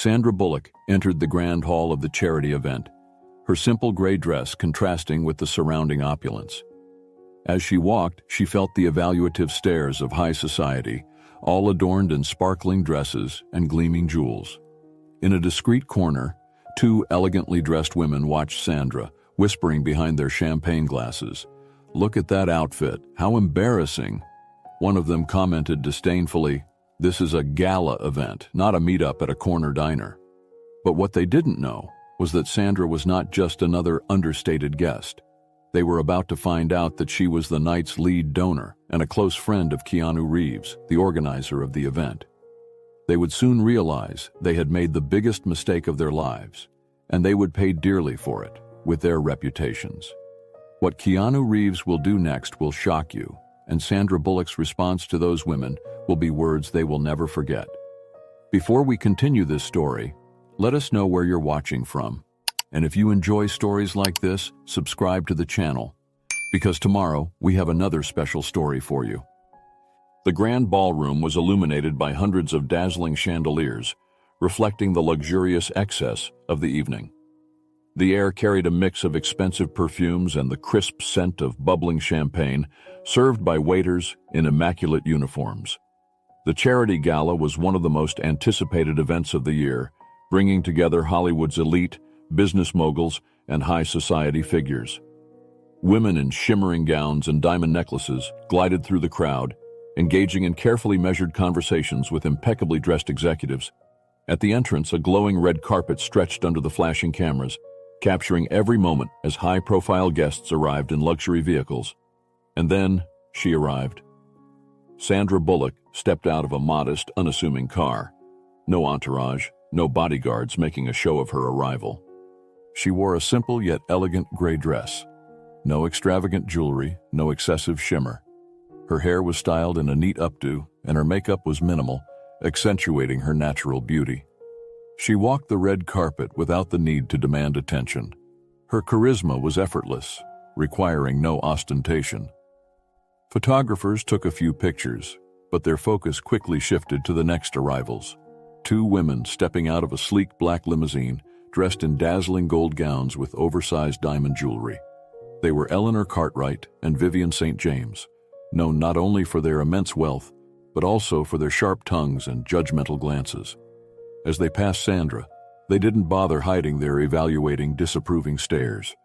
Sandra Bullock entered the grand hall of the charity event, her simple gray dress contrasting with the surrounding opulence. As she walked, she felt the evaluative stares of high society, all adorned in sparkling dresses and gleaming jewels. In a discreet corner, two elegantly dressed women watched Sandra, whispering behind their champagne glasses. "Look at that outfit, how embarrassing." One of them commented disdainfully, "This is a gala event, not a meetup at a corner diner." But what they didn't know was that Sandra was not just another understated guest. They were about to find out that she was the night's lead donor and a close friend of Keanu Reeves, the organizer of the event. They would soon realize they had made the biggest mistake of their lives, and they would pay dearly for it with their reputations. What Keanu Reeves will do next will shock you, and Sandra Bullock's response to those women will be words they will never forget. Before we continue this story, let us know where you're watching from. And if you enjoy stories like this, subscribe to the channel, because tomorrow we have another special story for you. The grand ballroom was illuminated by hundreds of dazzling chandeliers, reflecting the luxurious excess of the evening. The air carried a mix of expensive perfumes and the crisp scent of bubbling champagne, served by waiters in immaculate uniforms. The charity gala was one of the most anticipated events of the year, bringing together Hollywood's elite, business moguls, and high society figures. Women in shimmering gowns and diamond necklaces glided through the crowd, engaging in carefully measured conversations with impeccably dressed executives. At the entrance, a glowing red carpet stretched under the flashing cameras, capturing every moment as high-profile guests arrived in luxury vehicles. And then she arrived. Sandra Bullock stepped out of a modest, unassuming car. No entourage, no bodyguards making a show of her arrival. She wore a simple yet elegant gray dress. No extravagant jewelry, no excessive shimmer. Her hair was styled in a neat updo, and her makeup was minimal, accentuating her natural beauty. She walked the red carpet without the need to demand attention. Her charisma was effortless, requiring no ostentation. Photographers took a few pictures, but their focus quickly shifted to the next arrivals. Two women stepping out of a sleek black limousine, dressed in dazzling gold gowns with oversized diamond jewelry. They were Eleanor Cartwright and Vivian St. James, known not only for their immense wealth, but also for their sharp tongues and judgmental glances. As they passed Sandra, they didn't bother hiding their evaluating, disapproving stares.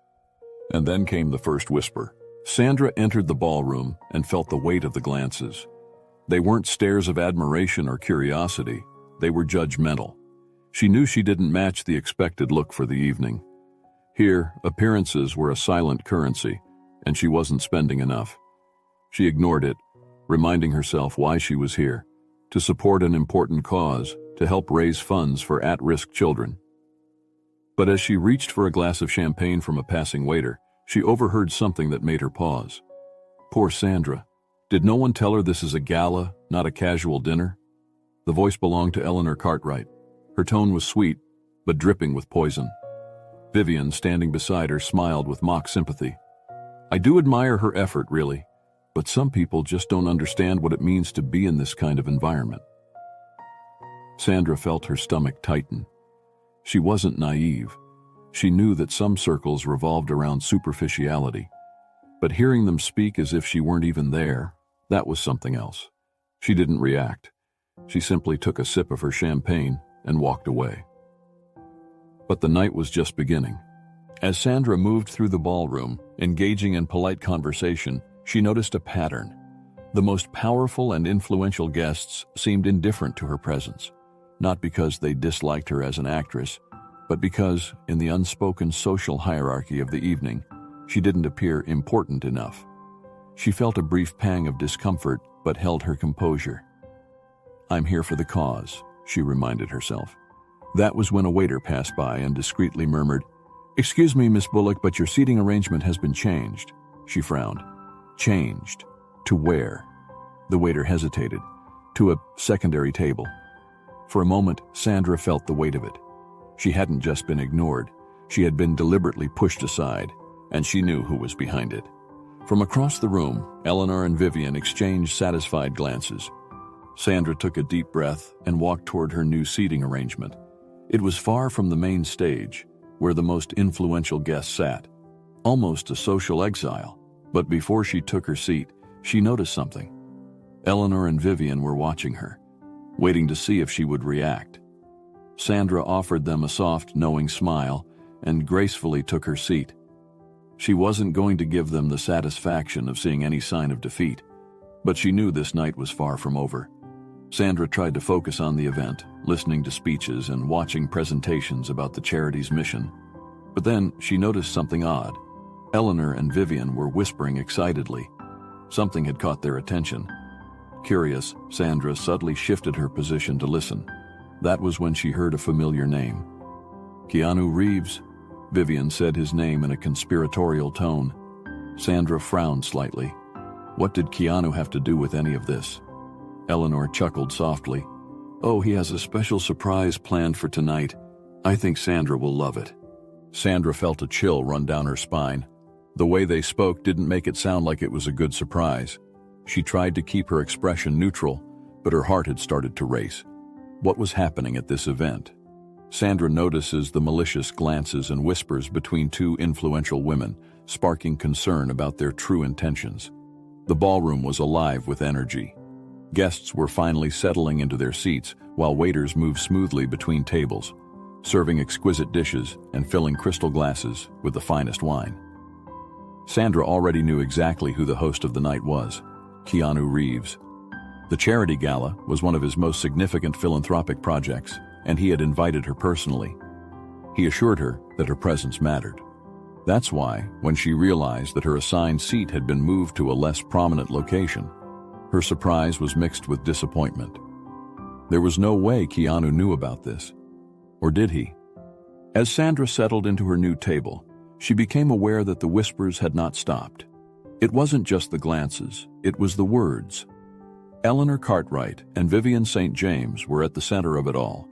And then came the first whisper. Sandra entered the ballroom and felt the weight of the glances. They weren't stares of admiration or curiosity. They were judgmental. She knew she didn't match the expected look for the evening. Here, appearances were a silent currency, and she wasn't spending enough. She ignored it, reminding herself why she was here: to support an important cause, to help raise funds for at-risk children. But as she reached for a glass of champagne from a passing waiter, she overheard something that made her pause. Poor Sandra. Did no one tell her this is a gala, not a casual dinner? The voice belonged to Eleanor Cartwright. Her tone was sweet, but dripping with poison. Vivian, standing beside her, smiled with mock sympathy. "I do admire her effort, really, but some people just don't understand what it means to be in this kind of environment." Sandra felt her stomach tighten. She wasn't naive. She knew that some circles revolved around superficiality, but hearing them speak as if she weren't even there, that was something else. She didn't react. She simply took a sip of her champagne and walked away. But the night was just beginning. As Sandra moved through the ballroom, engaging in polite conversation, she noticed a pattern. The most powerful and influential guests seemed indifferent to her presence, not because they disliked her as an actress, but because, in the unspoken social hierarchy of the evening, she didn't appear important enough. She felt a brief pang of discomfort, but held her composure. "I'm here for the cause," she reminded herself. That was when a waiter passed by and discreetly murmured, "Excuse me, Miss Bullock, but your seating arrangement has been changed." She frowned. Changed? To where? The waiter hesitated. To a secondary table. For a moment, Sandra felt the weight of it. She hadn't just been ignored. She had been deliberately pushed aside, and she knew who was behind it. From across the room, Eleanor and Vivian exchanged satisfied glances. Sandra took a deep breath and walked toward her new seating arrangement. It was far from the main stage, where the most influential guest sat, almost a social exile. But before she took her seat, she noticed something. Eleanor and Vivian were watching her, waiting to see if she would react. Sandra offered them a soft, knowing smile and gracefully took her seat. She wasn't going to give them the satisfaction of seeing any sign of defeat, but she knew this night was far from over. Sandra tried to focus on the event, listening to speeches and watching presentations about the charity's mission. But then she noticed something odd. Eleanor and Vivian were whispering excitedly. Something had caught their attention. Curious, Sandra suddenly shifted her position to listen. That was when she heard a familiar name. Keanu Reeves. Vivian said his name in a conspiratorial tone. Sandra frowned slightly. What did Keanu have to do with any of this? Eleanor chuckled softly. Oh, he has a special surprise planned for tonight. I think Sandra will love it. Sandra felt a chill run down her spine. The way they spoke didn't make it sound like it was a good surprise. She tried to keep her expression neutral, but her heart had started to race. What was happening at this event? Sandra notices the malicious glances and whispers between two influential women, sparking concern about their true intentions. The ballroom was alive with energy. Guests were finally settling into their seats while waiters moved smoothly between tables, serving exquisite dishes and filling crystal glasses with the finest wine. Sandra already knew exactly who the host of the night was, Keanu Reeves. The charity gala was one of his most significant philanthropic projects, and he had invited her personally. He assured her that her presence mattered. That's why, when she realized that her assigned seat had been moved to a less prominent location, her surprise was mixed with disappointment. There was no way Keanu knew about this. Or did he? As Sandra settled into her new table, she became aware that the whispers had not stopped. It wasn't just the glances, it was the words. Eleanor Cartwright and Vivian St. James were at the center of it all.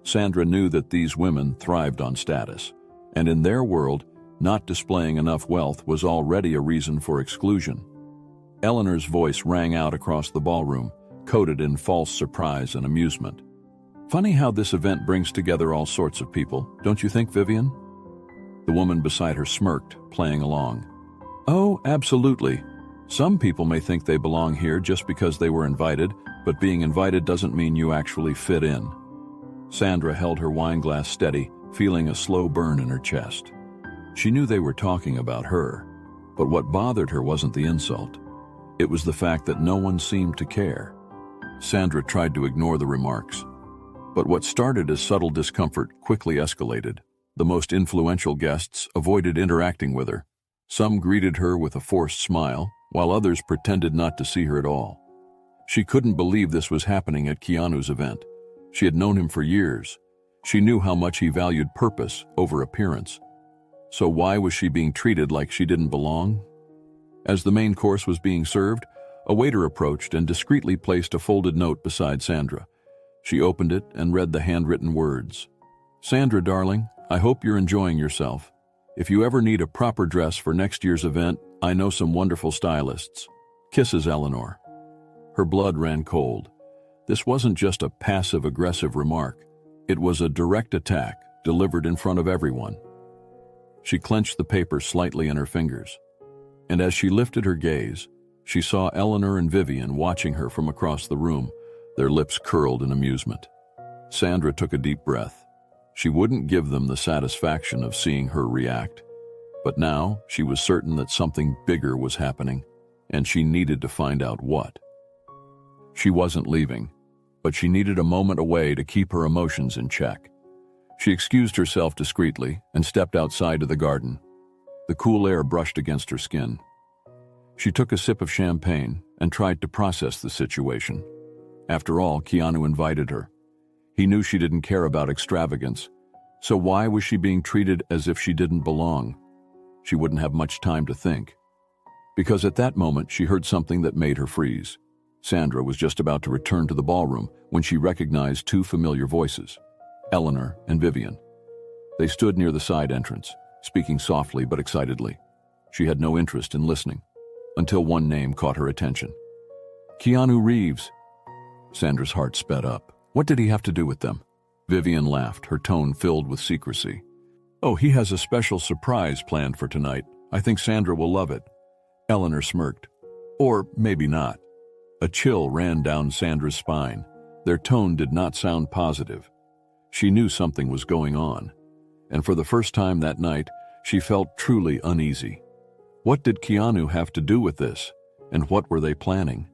Sandra knew that these women thrived on status, and in their world, not displaying enough wealth was already a reason for exclusion. Eleanor's voice rang out across the ballroom, coated in false surprise and amusement. Funny how this event brings together all sorts of people, don't you think, Vivian? The woman beside her smirked, playing along. Oh, absolutely. Some people may think they belong here just because they were invited, but being invited doesn't mean you actually fit in. Sandra held her wineglass steady, feeling a slow burn in her chest. She knew they were talking about her, but what bothered her wasn't the insult. It was the fact that no one seemed to care. Sandra tried to ignore the remarks, but what started as subtle discomfort quickly escalated. The most influential guests avoided interacting with her. Some greeted her with a forced smile, while others pretended not to see her at all. She couldn't believe this was happening at Keanu's event. She had known him for years. She knew how much he valued purpose over appearance. So why was she being treated like she didn't belong? As the main course was being served, a waiter approached and discreetly placed a folded note beside Sandra. She opened it and read the handwritten words. Sandra, darling, I hope you're enjoying yourself. If you ever need a proper dress for next year's event, I know some wonderful stylists. Kisses, Eleanor. Her blood ran cold. This wasn't just a passive-aggressive remark. It was a direct attack, delivered in front of everyone. She clenched the paper slightly in her fingers, and as she lifted her gaze, she saw Eleanor and Vivian watching her from across the room, their lips curled in amusement. Sandra took a deep breath. She wouldn't give them the satisfaction of seeing her react, but now she was certain that something bigger was happening, and she needed to find out what. She wasn't leaving, but she needed a moment away to keep her emotions in check. She excused herself discreetly and stepped outside to the garden. The cool air brushed against her skin. She took a sip of champagne and tried to process the situation. After all, Keanu invited her. He knew she didn't care about extravagance, so why was she being treated as if she didn't belong? She wouldn't have much time to think, because at that moment she heard something that made her freeze. Sandra was just about to return to the ballroom when she recognized two familiar voices, Eleanor and Vivian. They stood near the side entrance, speaking softly but excitedly. She had no interest in listening, until one name caught her attention. Keanu Reeves. Sandra's heart sped up. What did he have to do with them? Vivian laughed, her tone filled with secrecy. "Oh, he has a special surprise planned for tonight. I think Sandra will love it." Eleanor smirked. "Or maybe not." A chill ran down Sandra's spine. Their tone did not sound positive. She knew something was going on, and for the first time that night, she felt truly uneasy. What did Keanu have to do with this, and what were they planning?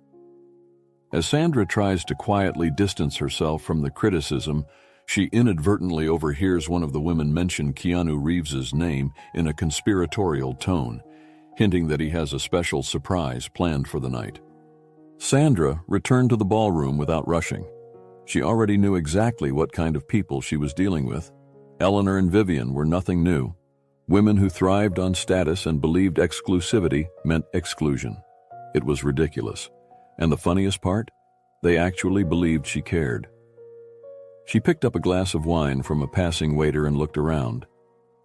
As Sandra tries to quietly distance herself from the criticism, she inadvertently overhears one of the women mention Keanu Reeves's name in a conspiratorial tone, hinting that he has a special surprise planned for the night. Sandra returned to the ballroom without rushing. She already knew exactly what kind of people she was dealing with. Eleanor and Vivian were nothing new. Women who thrived on status and believed exclusivity meant exclusion. It was ridiculous. And the funniest part? They actually believed she cared. She picked up a glass of wine from a passing waiter and looked around.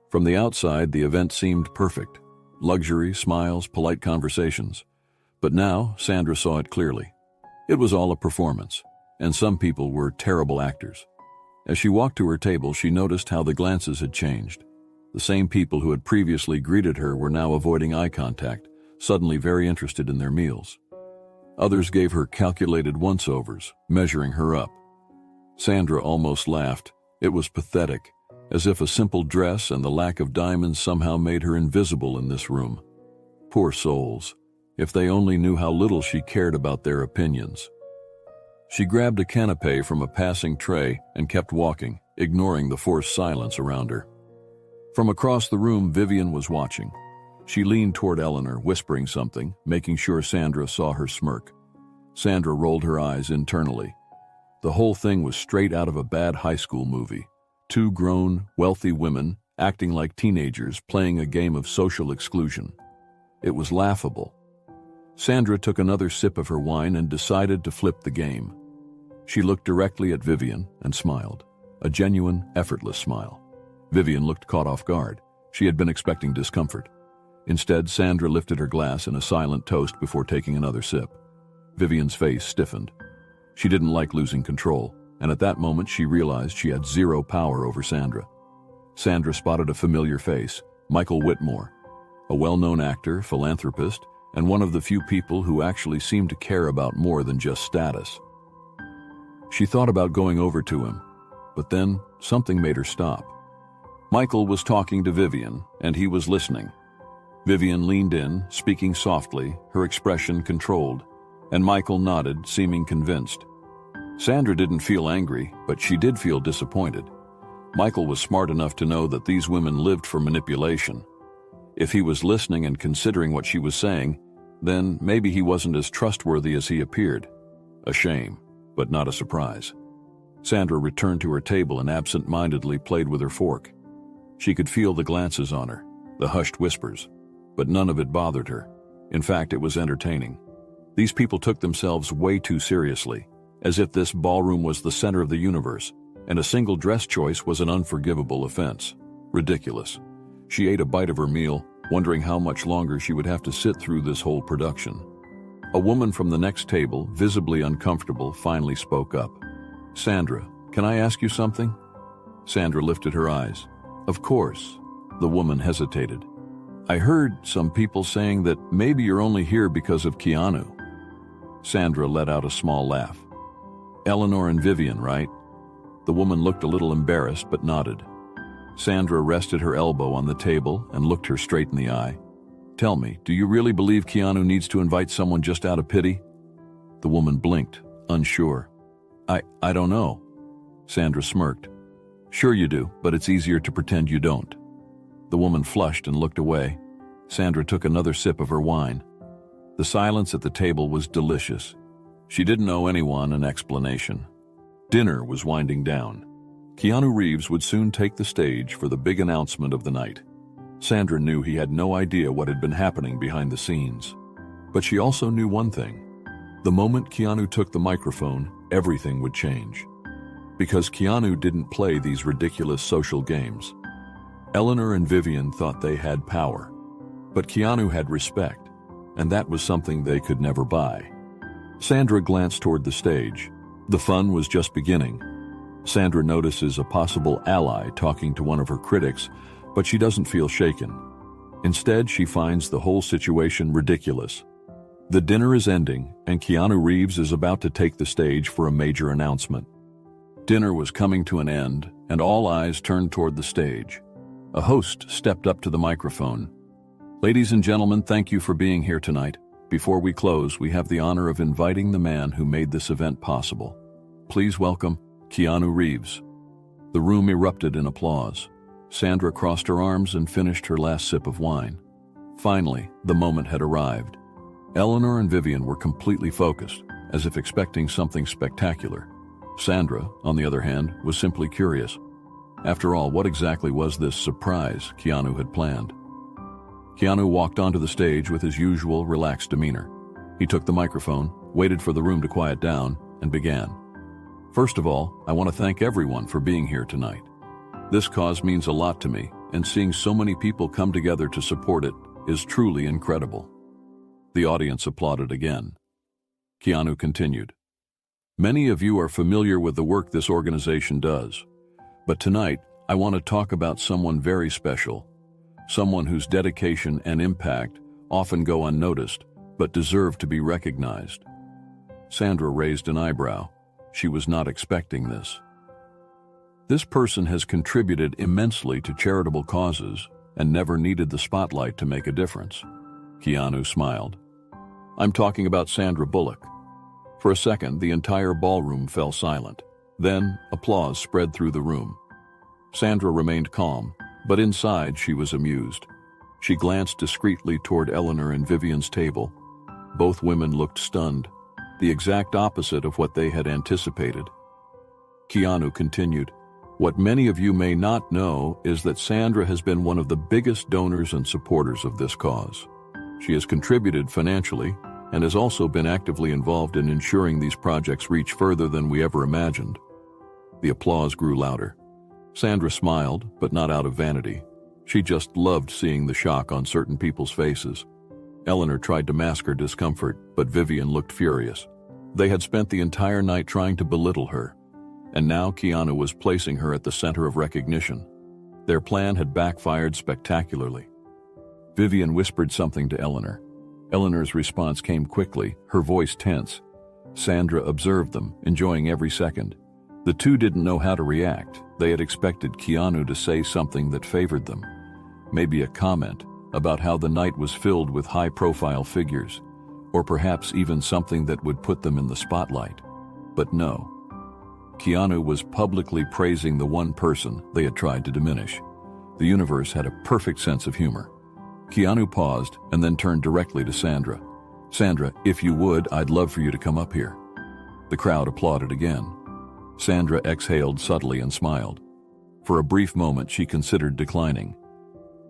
From the outside, the event seemed perfect. Luxury, smiles, polite conversations. But now, Sandra saw it clearly. It was all a performance, and some people were terrible actors. As she walked to her table, she noticed how the glances had changed. The same people who had previously greeted her were now avoiding eye contact, suddenly very interested in their meals. Others gave her calculated once-overs, measuring her up. Sandra almost laughed. It was pathetic, as if a simple dress and the lack of diamonds somehow made her invisible in this room. Poor souls. If they only knew how little she cared about their opinions. She grabbed a canapé from a passing tray and kept walking, ignoring the forced silence around her. From across the room, Vivian was watching. She leaned toward Eleanor, whispering something, making sure Sandra saw her smirk. Sandra rolled her eyes internally. The whole thing was straight out of a bad high school movie. Two grown, wealthy women acting like teenagers playing a game of social exclusion. It was laughable. Sandra took another sip of her wine and decided to flip the game. She looked directly at Vivian and smiled, a genuine, effortless smile. Vivian looked caught off guard. She had been expecting discomfort. Instead, Sandra lifted her glass in a silent toast before taking another sip. Vivian's face stiffened. She didn't like losing control, and at that moment she realized she had zero power over Sandra. Sandra spotted a familiar face, Michael Whitmore, a well-known actor, philanthropist, and one of the few people who actually seemed to care about more than just status. She thought about going over to him, but then something made her stop. Michael was talking to Vivian, and he was listening. Vivian leaned in, speaking softly, her expression controlled, and Michael nodded, seeming convinced. Sandra didn't feel angry, but she did feel disappointed. Michael was smart enough to know that these women lived for manipulation. If he was listening and considering what she was saying, then maybe he wasn't as trustworthy as he appeared. A shame, but not a surprise. Sandra returned to her table and absent-mindedly played with her fork. She could feel the glances on her, the hushed whispers, but none of it bothered her. In fact, it was entertaining. These people took themselves way too seriously, as if this ballroom was the center of the universe, and a single dress choice was an unforgivable offense. Ridiculous. She ate a bite of her meal, wondering how much longer she would have to sit through this whole production. A woman from the next table, visibly uncomfortable, finally spoke up. "Sandra, can I ask you something?" Sandra lifted her eyes. "Of course." The woman hesitated. "I heard some people saying that maybe you're only here because of Keanu." Sandra let out a small laugh. "Eleanor and Vivian, right?" The woman looked a little embarrassed but nodded. Sandra rested her elbow on the table and looked her straight in the eye. "Tell me, do you really believe Keanu needs to invite someone just out of pity?" The woman blinked, unsure. I don't know." Sandra smirked. "Sure you do, but it's easier to pretend you don't." The woman flushed and looked away. Sandra took another sip of her wine. The silence at the table was delicious. She didn't owe anyone an explanation. Dinner was winding down. Keanu Reeves would soon take the stage for the big announcement of the night. Sandra knew he had no idea what had been happening behind the scenes. But she also knew one thing. The moment Keanu took the microphone, everything would change. Because Keanu didn't play these ridiculous social games. Eleanor and Vivian thought they had power. But Keanu had respect, and that was something they could never buy. Sandra glanced toward the stage. The fun was just beginning. Sandra notices a possible ally talking to one of her critics, but she doesn't feel shaken. Instead, she finds the whole situation ridiculous. The dinner is ending, and Keanu Reeves is about to take the stage for a major announcement. Dinner was coming to an end, and all eyes turned toward the stage. A host stepped up to the microphone. "Ladies and gentlemen, thank you for being here tonight. Before we close, we have the honor of inviting the man who made this event possible. Please welcome Keanu Reeves." The room erupted in applause. Sandra crossed her arms and finished her last sip of wine. Finally, the moment had arrived. Eleanor and Vivian were completely focused, as if expecting something spectacular. Sandra, on the other hand, was simply curious. After all, what exactly was this surprise Keanu had planned? Keanu walked onto the stage with his usual relaxed demeanor. He took the microphone, waited for the room to quiet down, and began. "First of all, I want to thank everyone for being here tonight. This cause means a lot to me, and seeing so many people come together to support it is truly incredible." The audience applauded again. Keanu continued. "Many of you are familiar with the work this organization does, but tonight I want to talk about someone very special, someone whose dedication and impact often go unnoticed but deserve to be recognized." Sandra raised an eyebrow. She was not expecting this. "This person has contributed immensely to charitable causes and never needed the spotlight to make a difference." Keanu smiled. "I'm talking about Sandra Bullock." For a second, the entire ballroom fell silent. Then, applause spread through the room. Sandra remained calm, but inside she was amused. She glanced discreetly toward Eleanor and Vivian's table. Both women looked stunned, the exact opposite of what they had anticipated. Keanu continued, "What many of you may not know is that Sandra has been one of the biggest donors and supporters of this cause. She has contributed financially and has also been actively involved in ensuring these projects reach further than we ever imagined." The applause grew louder. Sandra smiled, but not out of vanity. She just loved seeing the shock on certain people's faces. Eleanor tried to mask her discomfort, but Vivian looked furious. They had spent the entire night trying to belittle her, and now Keanu was placing her at the center of recognition. Their plan had backfired spectacularly. Vivian whispered something to Eleanor. Eleanor's response came quickly, her voice tense. Sandra observed them, enjoying every second. The two didn't know how to react. They had expected Keanu to say something that favored them. Maybe a comment about how the night was filled with high-profile figures, or perhaps even something that would put them in the spotlight. But no. Keanu was publicly praising the one person they had tried to diminish. The universe had a perfect sense of humor. Keanu paused and then turned directly to Sandra. "Sandra, if you would, I'd love for you to come up here." The crowd applauded again. Sandra exhaled subtly and smiled. For a brief moment, she considered declining.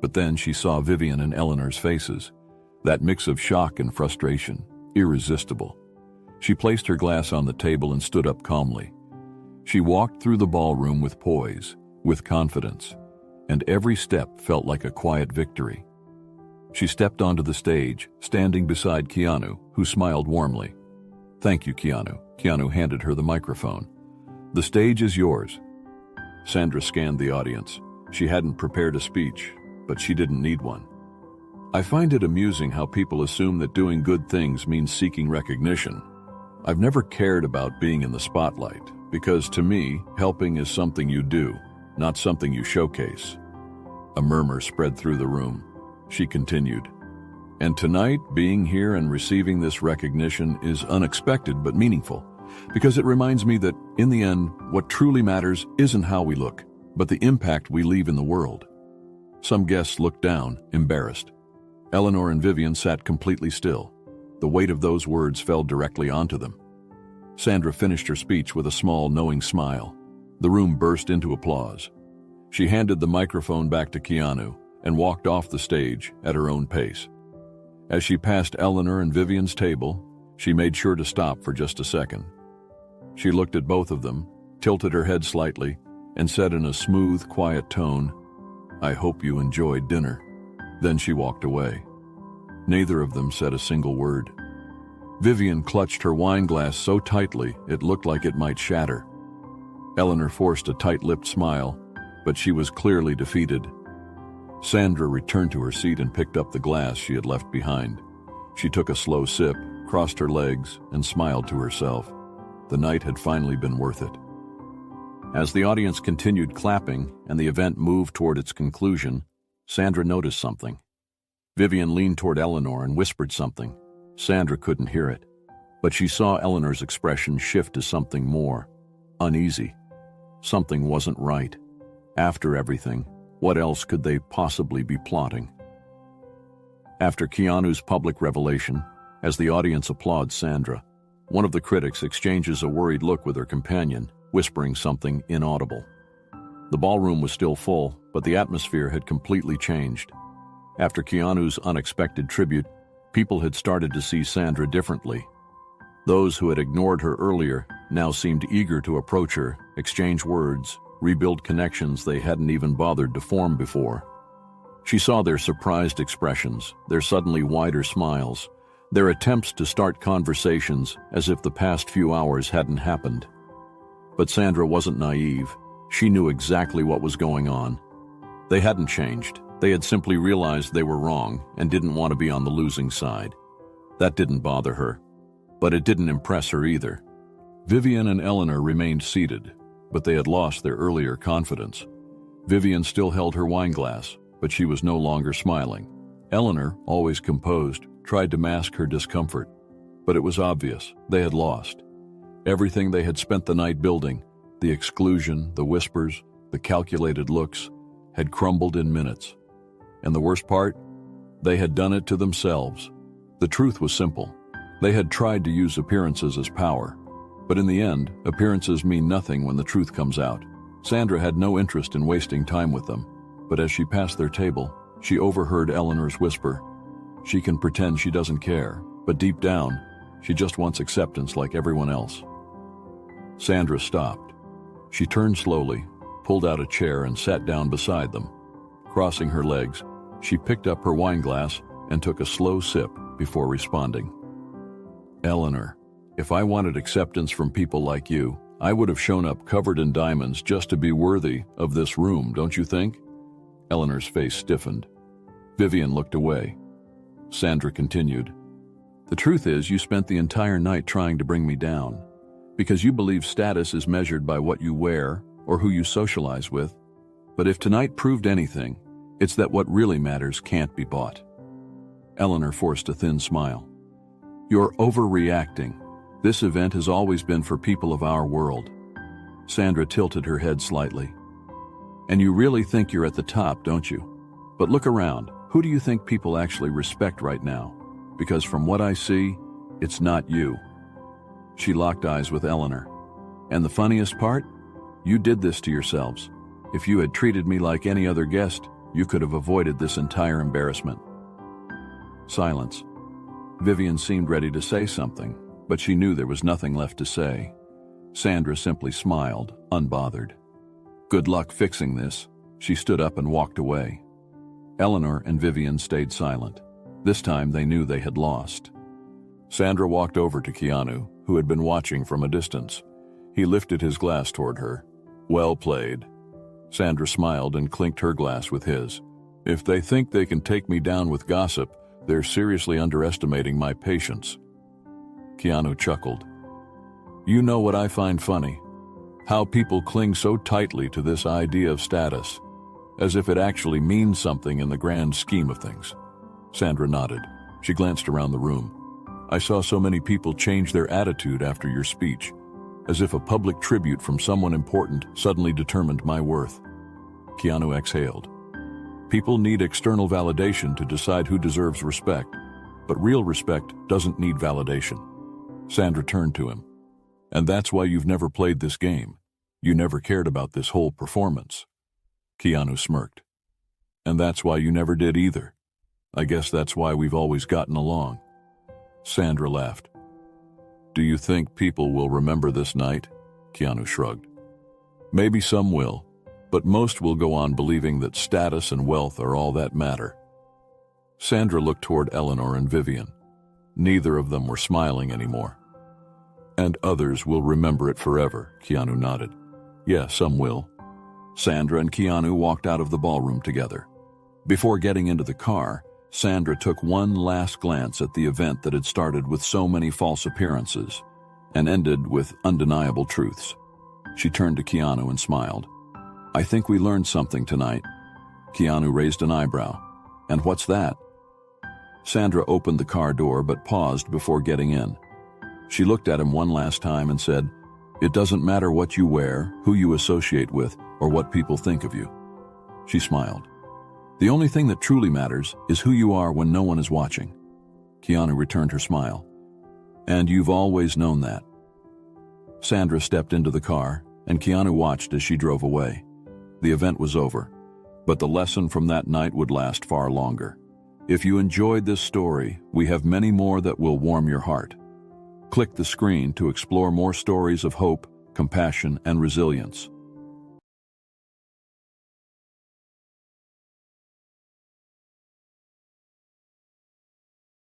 But then she saw Vivian and Eleanor's faces. That mix of shock and frustration, irresistible. She placed her glass on the table and stood up calmly. She walked through the ballroom with poise, with confidence, and every step felt like a quiet victory. She stepped onto the stage, standing beside Keanu, who smiled warmly. "Thank you, Keanu." Keanu handed her the microphone. "The stage is yours." Sandra scanned the audience. She hadn't prepared a speech, but she didn't need one. "I find it amusing how people assume that doing good things means seeking recognition. I've never cared about being in the spotlight, because to me, helping is something you do, not something you showcase." A murmur spread through the room. She continued, "And tonight, being here and receiving this recognition is unexpected but meaningful, because it reminds me that, in the end, what truly matters isn't how we look, but the impact we leave in the world." Some guests looked down, embarrassed. Eleanor and Vivian sat completely still. The weight of those words fell directly onto them. Sandra finished her speech with a small, knowing smile. The room burst into applause. She handed the microphone back to Keanu and walked off the stage at her own pace. As she passed Eleanor and Vivian's table, she made sure to stop for just a second. She looked at both of them, tilted her head slightly, and said in a smooth, quiet tone, "I hope you enjoyed dinner." Then she walked away. Neither of them said a single word. Vivian clutched her wine glass so tightly it looked like it might shatter. Eleanor forced a tight-lipped smile, but she was clearly defeated. Sandra returned to her seat and picked up the glass she had left behind. She took a slow sip, crossed her legs, and smiled to herself. The night had finally been worth it. As the audience continued clapping and the event moved toward its conclusion, Sandra noticed something. Vivian leaned toward Eleanor and whispered something. Sandra couldn't hear it, but she saw Eleanor's expression shift to something more, uneasy. Something wasn't right. After everything, what else could they possibly be plotting? After Keanu's public revelation, as the audience applauds Sandra, one of the critics exchanges a worried look with her companion, whispering something inaudible. The ballroom was still full, but the atmosphere had completely changed. After Keanu's unexpected tribute, people had started to see Sandra differently. Those who had ignored her earlier now seemed eager to approach her, exchange words, rebuild connections they hadn't even bothered to form before. She saw their surprised expressions, their suddenly wider smiles, their attempts to start conversations as if the past few hours hadn't happened. But Sandra wasn't naive. She knew exactly what was going on. They hadn't changed. They had simply realized they were wrong and didn't want to be on the losing side. That didn't bother her, but it didn't impress her either. Vivian and Eleanor remained seated, but they had lost their earlier confidence. Vivian still held her wine glass, but she was no longer smiling. Eleanor, always composed, tried to mask her discomfort, but it was obvious they had lost. Everything they had spent the night building, the exclusion, the whispers, the calculated looks, had crumbled in minutes. And the worst part? They had done it to themselves. The truth was simple. They had tried to use appearances as power. But in the end, appearances mean nothing when the truth comes out. Sandra had no interest in wasting time with them, but as she passed their table, she overheard Eleanor's whisper. She can pretend she doesn't care, but deep down, she just wants acceptance like everyone else. Sandra stopped. She turned slowly, pulled out a chair and sat down beside them. Crossing her legs, she picked up her wine glass and took a slow sip before responding. Eleanor, if I wanted acceptance from people like you, I would have shown up covered in diamonds just to be worthy of this room, don't you think? Eleanor's face stiffened. Vivian looked away. Sandra continued. The truth is, you spent the entire night trying to bring me down, because you believe status is measured by what you wear or who you socialize with. But if tonight proved anything, it's that what really matters can't be bought. Eleanor forced a thin smile. You're overreacting. This event has always been for people of our world. Sandra tilted her head slightly. And you really think you're at the top, don't you? But look around. Who do you think people actually respect right now? Because from what I see, it's not you. She locked eyes with Eleanor. And the funniest part? You did this to yourselves. If you had treated me like any other guest, you could have avoided this entire embarrassment. Silence. Vivian seemed ready to say something, but she knew there was nothing left to say. Sandra simply smiled, unbothered. Good luck fixing this. She stood up and walked away. Eleanor and Vivian stayed silent. This time they knew they had lost. Sandra walked over to Keanu, who had been watching from a distance. He lifted his glass toward her. Well played. Sandra smiled and clinked her glass with his. If they think they can take me down with gossip, they're seriously underestimating my patience. Keanu chuckled. You know what I find funny? How people cling so tightly to this idea of status, as if it actually means something in the grand scheme of things. Sandra nodded. She glanced around the room. I saw so many people change their attitude after your speech, as if a public tribute from someone important suddenly determined my worth. Keanu exhaled. People need external validation to decide who deserves respect, but real respect doesn't need validation. Sandra turned to him. And that's why you've never played this game. You never cared about this whole performance. Keanu smirked. And that's why you never did either. I guess that's why we've always gotten along. Sandra laughed. Do you think people will remember this night? Keanu shrugged. Maybe some will, but most will go on believing that status and wealth are all that matter. Sandra looked toward Eleanor and Vivian. Neither of them were smiling anymore. And others will remember it forever, Keanu nodded. Yeah, some will. Sandra and Keanu walked out of the ballroom together. Before getting into the car, Sandra took one last glance at the event that had started with so many false appearances and ended with undeniable truths. She turned to Keanu and smiled. I think we learned something tonight. Keanu raised an eyebrow. And what's that? Sandra opened the car door but paused before getting in. She looked at him one last time and said, It doesn't matter what you wear, who you associate with, or what people think of you. She smiled. The only thing that truly matters is who you are when no one is watching. Keanu returned her smile. And you've always known that. Sandra stepped into the car, and Keanu watched as she drove away. The event was over, but the lesson from that night would last far longer. If you enjoyed this story, we have many more that will warm your heart. Click the screen to explore more stories of hope, compassion, and resilience.